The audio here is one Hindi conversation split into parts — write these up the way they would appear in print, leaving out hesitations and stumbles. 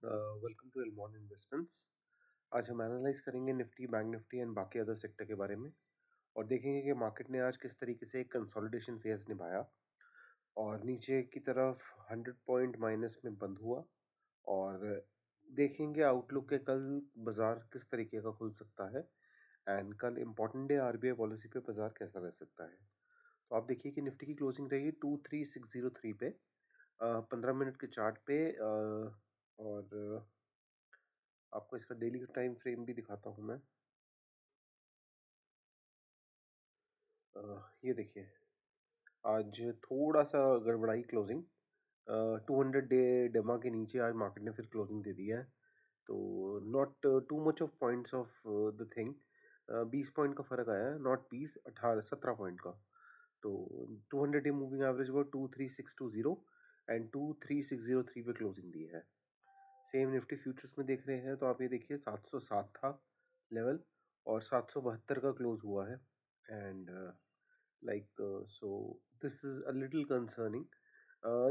Welcome to एलमॉन investments. आज हम एनालाइज करेंगे निफ्टी, बैंक निफ्टी एंड बाकी अदर सेक्टर के बारे में और देखेंगे कि मार्केट ने आज किस तरीके से एक कंसोलिडेशन फेज निभाया और नीचे की तरफ 100 पॉइंट माइनस में बंद हुआ। और देखेंगे आउटलुक के कल बाजार किस तरीके का खुल सकता है एंड कल इम्पॉर्टेंट डे आरबीआई पॉलिसी पे बाजार कैसा रह सकता है। तो आप देखिए कि निफ्टी की क्लोजिंग रहेगी 23603 पे 15 मिनट के चार्ट पे। और आपको इसका डेली टाइम फ्रेम भी दिखाता हूँ मैं। ये देखिए, आज थोड़ा सा गड़बड़ाई क्लोजिंग। 200 डे डेमा के नीचे आज मार्केट ने फिर क्लोजिंग दे दिया है। तो not too much of points of the thing. 20 point का फर्क आया है, नॉट 20, 18 17 पॉइंट का। तो 200 डे मूविंग एवरेज वो 23620 एंड 23603 पे क्लोजिंग दी है। सेम निफ्टी फ्यूचर्स में देख रहे हैं तो आप ये देखिए 707 था लेवल और 772 का क्लोज हुआ है। And so this is a little concerning.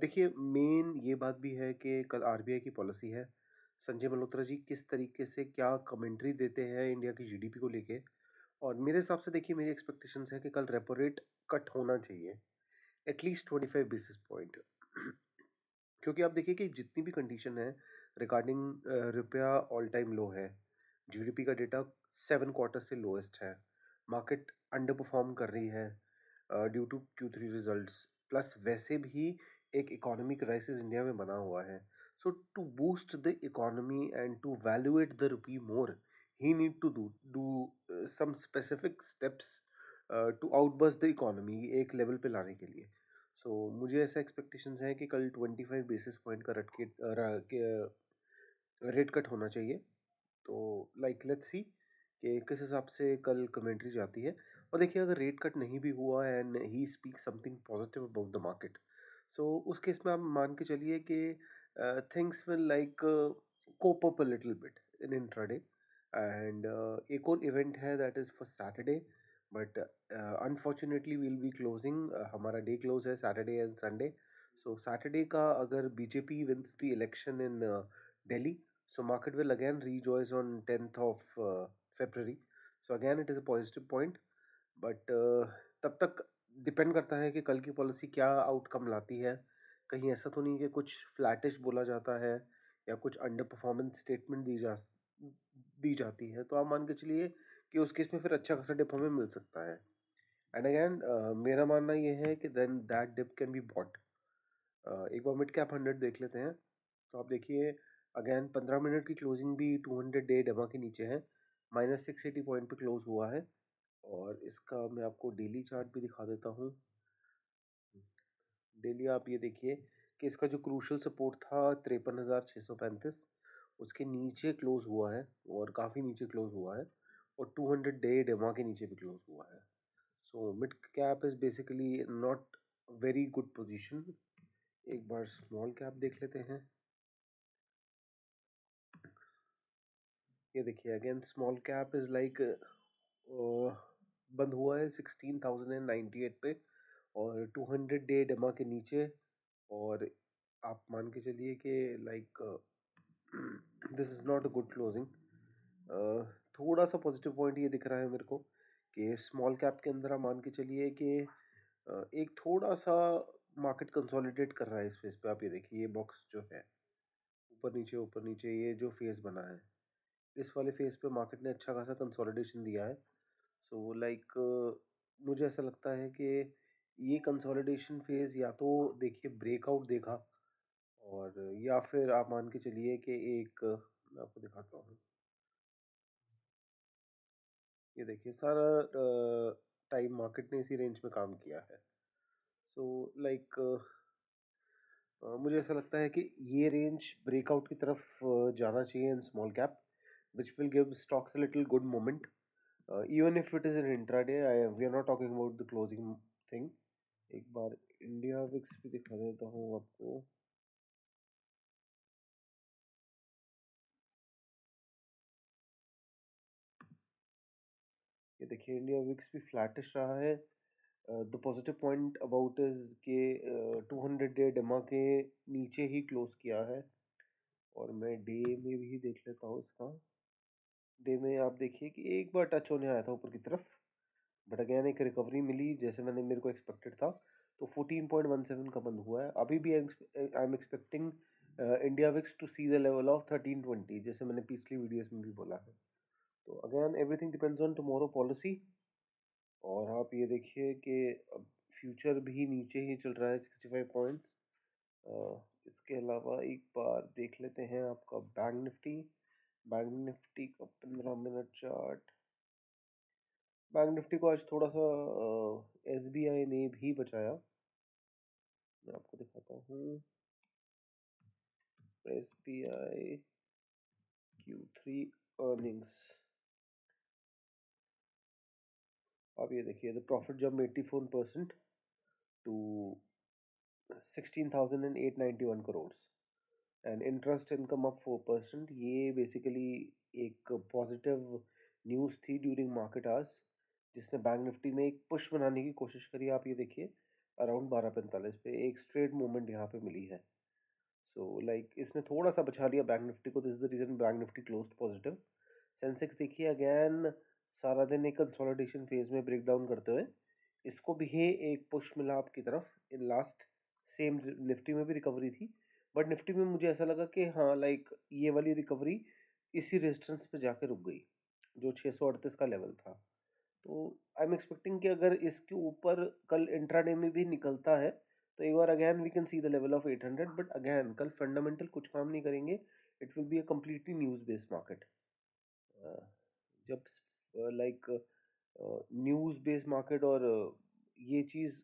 देखिए, मेन ये बात भी है कि कल आरबीआई की पॉलिसी है। संजय मल्होत्रा जी किस तरीके से क्या कमेंट्री देते हैं इंडिया की जीडीपी को लेके। और मेरे हिसाब से देखिए, मेरी एक्सपेक्टेशंस है कि कल रेपो रेट कट होना चाहिए एटलीस्ट 25 बेसिस पॉइंट। क्योंकि आप देखिए कि जितनी भी कंडीशन है रिगार्डिंग रुपया ऑल टाइम लो है, जीडीपी का डेटा 7 क्वार्टर से लोएस्ट है, मार्केट अंडर परफॉर्म कर रही है due to Q3 results, plus वैसे भी एक इकोनॉमिक क्राइसिस इंडिया में बना हुआ है। So to boost the economy and to valuate the rupee more, he need to do some specific steps to outburst the economy एक लेवल पे लाने के लिए। मुझे ऐसा एक्सपेक्टेशंस है कि कल 25 बेसिस पॉइंट का रेट कट होना चाहिए। तो लेट्स सी कि किस हिसाब से कल कमेंट्री जाती है। और देखिए, अगर रेट कट नहीं भी हुआ and he speak something positive about the market, so उस केस में आप मान के चलिए कि things will cope up a little bit in intraday. And एक और इवेंट है that is for Saturday, but unfortunately will be closing, हमारा डे क्लोज है Saturday and Sunday. So Saturday का अगर BJP wins the election in Delhi, so market will again rejoice on 10th of February. So again it is a positive point, but तब तक डिपेंड करता है कि कल की पॉलिसी क्या आउटकम लाती है। कहीं ऐसा तो नहीं कि कुछ फ्लैटिश बोला जाता है या कुछ अंडर परफॉर्मेंस स्टेटमेंट दी जाती है, तो आप मान के चलिए कि उस केस में फिर अच्छा खासा डिप हमें मिल सकता है। एंड अगेन मेरा मानना ये है कि then that dip can be bought. एक बार मिड कैप 100 देख लेते हैं। तो आप देखिए, अगेन 15 मिनट की क्लोजिंग भी 200 डे डमा के नीचे है, -680 पॉइंट पे क्लोज हुआ है। और इसका मैं आपको डेली चार्ट भी दिखा देता हूँ। डेली आप ये देखिए कि इसका जो क्रूशल सपोर्ट था 53,635, उसके नीचे क्लोज हुआ है और काफ़ी नीचे क्लोज हुआ है। और 200 डे डमा के नीचे भी क्लोज हुआ है। So mid cap is basically not very good position. एक बार स्मॉल कैप देख लेते हैं। ये देखिए, अगेन स्मॉल कैप इज बंद हुआ है 16,098 पे और 200 डे डमा के नीचे। और आप मान के चलिए कि this is not a good closing. थोड़ा सा पॉजिटिव पॉइंट ये दिख रहा है मेरे को कि स्मॉल कैप के अंदर आप मान के चलिए कि एक थोड़ा सा मार्केट कंसोलिडेट कर रहा है इस फेज पे। आप ये देखिए, ये बॉक्स जो है ऊपर नीचे ये जो फेज बना है, इस वाले फेज पे मार्केट ने अच्छा खासा कंसोलिडेशन दिया है। मुझे ऐसा लगता है कि ये कंसोलिडेशन फेज या तो देखिए ब्रेकआउट देगा, और या फिर आप मान के चलिए कि एक मैं आपको दिखाता हूँ। ये देखिए, सारा टाइम मार्केट ने इसी रेंज में काम किया है। सो लाइक मुझे ऐसा लगता है कि ये रेंज ब्रेकआउट की तरफ जाना चाहिए in small cap, which will give stocks a little good moment, even if it is an intraday. We are not talking about the closing thing. एक बार इंडिया विक्स भी दिखा देता हूँ आपको। ये देखिए, इंडिया विक्स भी फ्लैटिश रहा है। The positive point about is के 200 डे डमा के नीचे ही क्लोज किया है। और मैं डे में भी देख लेता हूँ इसका। डे में आप देखिए कि एक बार टच होने आया था ऊपर की तरफ, बट अगेन एक रिकवरी मिली जैसे मेरे को एक्सपेक्टेड था। तो 14.17 का बंद हुआ है। अभी भी I am expecting India VIX to see the level of 1320, जैसे मैंने पिछली वीडियोस में भी बोला है। तो again everything depends on tomorrow policy. और आप ये देखिए कि अब फ्यूचर भी नीचे ही चल रहा है 65 पॉइंट्स। इसके अलावा एक बार देख लेते हैं आपका बैंक निफ्टी। बैंक निफ्टी का 15 मिनट चार्ट। बैंक निफ्टी को आज थोड़ा सा एसबीआई ने भी बचाया। मैं आपको दिखाता हूँ एसबीआई Q3 अर्निंग्स। आप ये देखिए द प्रॉफिट जब 84% to 16,891 crore and interest income up 4%। ये बेसिकली एक पॉजिटिव न्यूज़ थी ड्यूरिंग मार्केट आवर्स, जिसने बैंक निफ्टी में एक पुश बनाने की कोशिश करी। आप ये देखिए अराउंड 12:45 पे एक स्ट्रेट मूवमेंट यहाँ पे मिली है। सो इसने थोड़ा सा बचा लिया बैंक निफ्टी को। This is the reason bank Nifty closed positive. Sensex देखिए अगेन सारा दिन एक कंसोलिडेशन फेज में ब्रेक डाउन करते हुए इसको भी है एक पुश मिला आपकी तरफ इन लास्ट। सेम निफ्टी में भी रिकवरी थी, बट निफ्टी में मुझे ऐसा लगा कि हाँ ये वाली रिकवरी इसी रेजिस्टेंस पे जाके रुक गई जो 638 का लेवल था। तो आई एम एक्सपेक्टिंग कि अगर इसके ऊपर कल इंट्राडे में भी निकलता है तो एक बार again we can see the level of 800। But again कल फंडामेंटल कुछ काम नहीं करेंगे। It will be a completely news based market. जब न्यूज़ बेस्ड मार्केट और ये चीज़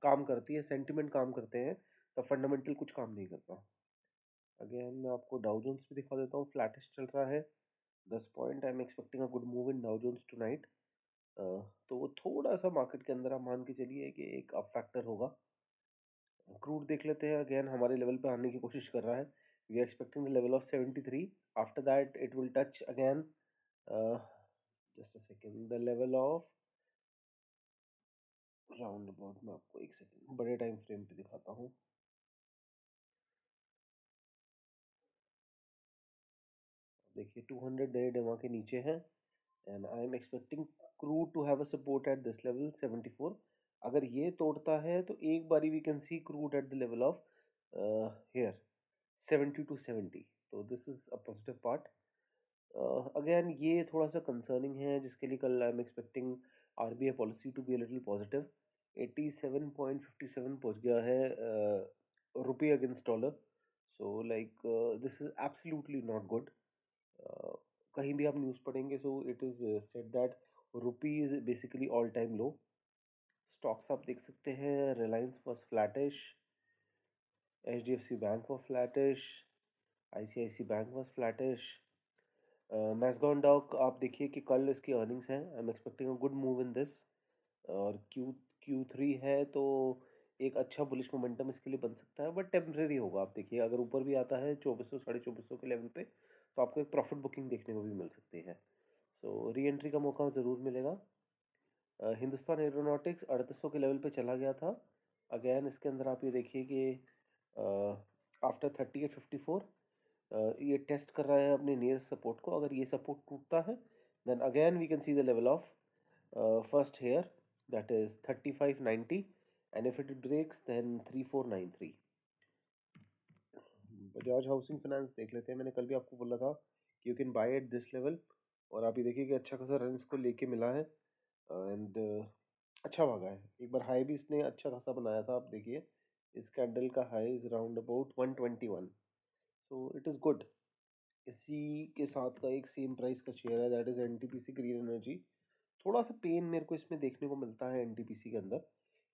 काम करती है, सेंटिमेंट काम करते हैं, तब फंडामेंटल कुछ काम नहीं करता। अगेन मैं आपको डाउ जोन्स भी दिखा देता हूँ, फ्लैटिश चल रहा है 10 point. I am expecting a good move in Dow Jones tonight. तो वो थोड़ा सा मार्केट के अंदर आप मान के चलिए कि एक अप फैक्टर होगा। क्रूड देख लेते हैं, अगेन हमारे लेवल पे आने की कोशिश कर रहा है। We are expecting the level of 73। After that it will touch again just a second the level of round about. मैं आपको एक सेकेंड बड़े टाइम फ्रेम पे दिखाता हूँ। देखिए 200 डे डेमा के नीचे है and I am expecting crude to have a support at this level 74। अगर ये तोड़ता है तो एक बारी we can see crude at the level of here 70 to 70। तो this is a positive part. Again ये थोड़ा सा कंसर्निंग है, जिसके लिए कल I am expecting RBI policy to be a little positive. 87.57 पहुंच गया है रुपये against dollar. So this is absolutely not good. कहीं भी आप न्यूज़ पढ़ेंगे so it is said that rupee is basically all time low. Stocks आप देख सकते हैं, Reliance was flattish, H D F C bank was flattish, I C I C bank was flattish. मैसगॉन dock आप देखिए कि कल इसकी अर्निंग्स हैं। आई am expecting a good move in this. और Q3 है तो एक अच्छा बुलिश मोमेंटम इसके लिए बन सकता है, बट टेम्परेरी होगा। आप देखिए अगर ऊपर भी आता है 2400 2450 के लेवल पे तो आपको एक प्रॉफिट बुकिंग देखने को भी मिल सकती है। सो री एंट्री का मौका ज़रूर मिलेगा। हिंदुस्तान एरोनॉटिक्स 3800 के लेवल पे चला गया था। अगेन इसके अंदर आप ये देखिए कि आफ्टर 3854 ये टेस्ट कर रहा है अपने नियर सपोर्ट को। अगर ये सपोर्ट टूटता है then again we can see the level of first here that is 3590 and if it breaks then 3493। Bajaj housing finance देख लेते हैं। मैंने कल भी आपको बोला था कि you can by eight this level, और आप ये देखिए कि अच्छा खासा रन इसको लेके मिला है एंड अच्छा भागा है। एक बार हाई भी इसने अच्छा खासा बनाया था। आप देखिए इस कैंडल का high is around about 121। So it is good. इसी के साथ का एक सेम प्राइस का शेयर है that is NTPC green energy. थोड़ा सा पेन मेरे को इसमें देखने को मिलता है एनटीपीसी के अंदर।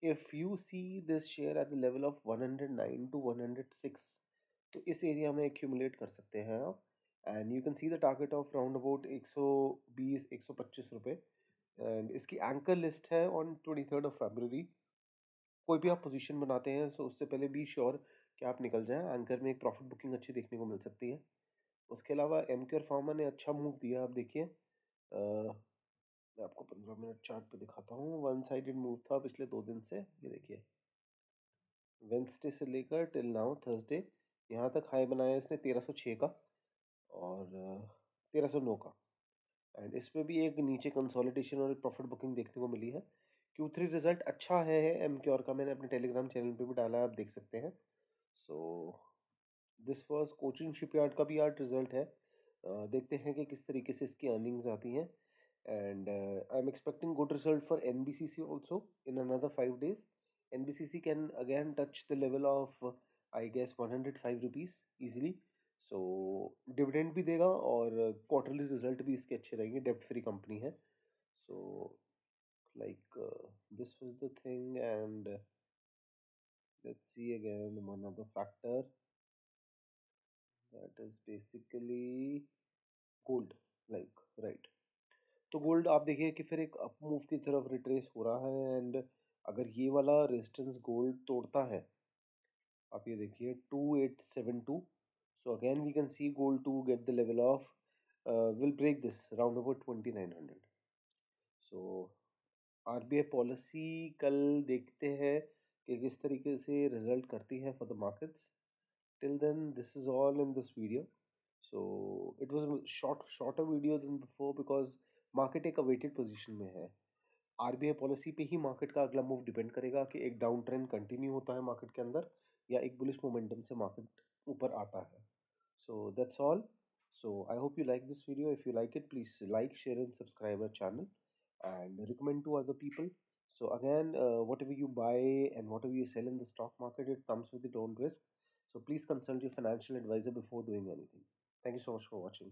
If you see this share eight the level of 109 to 106, तो इस एरिया में एक्यूमुलेट कर सकते हैं आप। And you can see the target of round about 120 125 रुपये। एंड इसकी एंकर लिस्ट है ऑन 23 फरवरी। कोई भी आप पोजीशन बनाते हैं तो उससे पहले बी श्योर कि आप निकल जाएं। एंकर में एक प्रॉफिट बुकिंग अच्छी देखने को मिल सकती है। उसके अलावा एम केयर फार्मा ने अच्छा मूव दिया। आप देखिए मैं आपको 15 मिनट चार्ट पे दिखाता हूँ। वन साइडेड मूव था पिछले 2 दिन से। ये देखिए वेंसडे से लेकर टिल नाउ थर्सडे यहाँ तक हाई बनाया इसने 1306 का और 1309 का। एंड इसमें भी एक नीचे कंसोलिडेशन और एक प्रॉफिट बुकिंग देखने को मिली है। Q3 रिजल्ट अच्छा है एम क्योर का, मैंने अपने टेलीग्राम चैनल पे भी डाला है, आप देख सकते हैं। So this was Cochin shipyard का भी आज रिजल्ट है। देखते हैं कि किस तरीके से इसकी अर्निंग्स आती हैं। And I am expecting good result for NBCC also in another 5 days. NBCC can again touch the level of I guess 105 rupees easily. So dividend भी देगा और क्वार्टरली रिजल्ट भी इसके अच्छे रहेंगे, डेब्ट फ्री कंपनी है। So like this was the thing. And let's see again one other factor, that is basically gold, like right। तो गोल्ड आप देखिए कि फिर एक अप मूव की तरफ रिट्रेस हो रहा है। एंड अगर ये वाला रेजिस्टेंस गोल्ड तोड़ता है, आप ये देखिए 2872, so again we can see gold to get the level of will break this round about 2900। So RBI policy कल देखते हैं कि किस तरीके से रिजल्ट करती है for the markets. Till then, this is all in this video. So it was a shorter video than before because market एक awaited position में है। आरबीआई पॉलिसी पे ही मार्केट का अगला मूव डिपेंड करेगा कि एक डाउन ट्रेंड कंटिन्यू होता है मार्केट के अंदर या एक बुलिश मोमेंटम से मार्केट ऊपर आता है। So that's all. So I hope you like this video. If you like it, please like, share and subscribe our channel and recommend to other people. So again, whatever you buy and whatever you sell in the stock market, it comes with its own risk. So please consult your financial advisor before doing anything. Thank you so much for watching.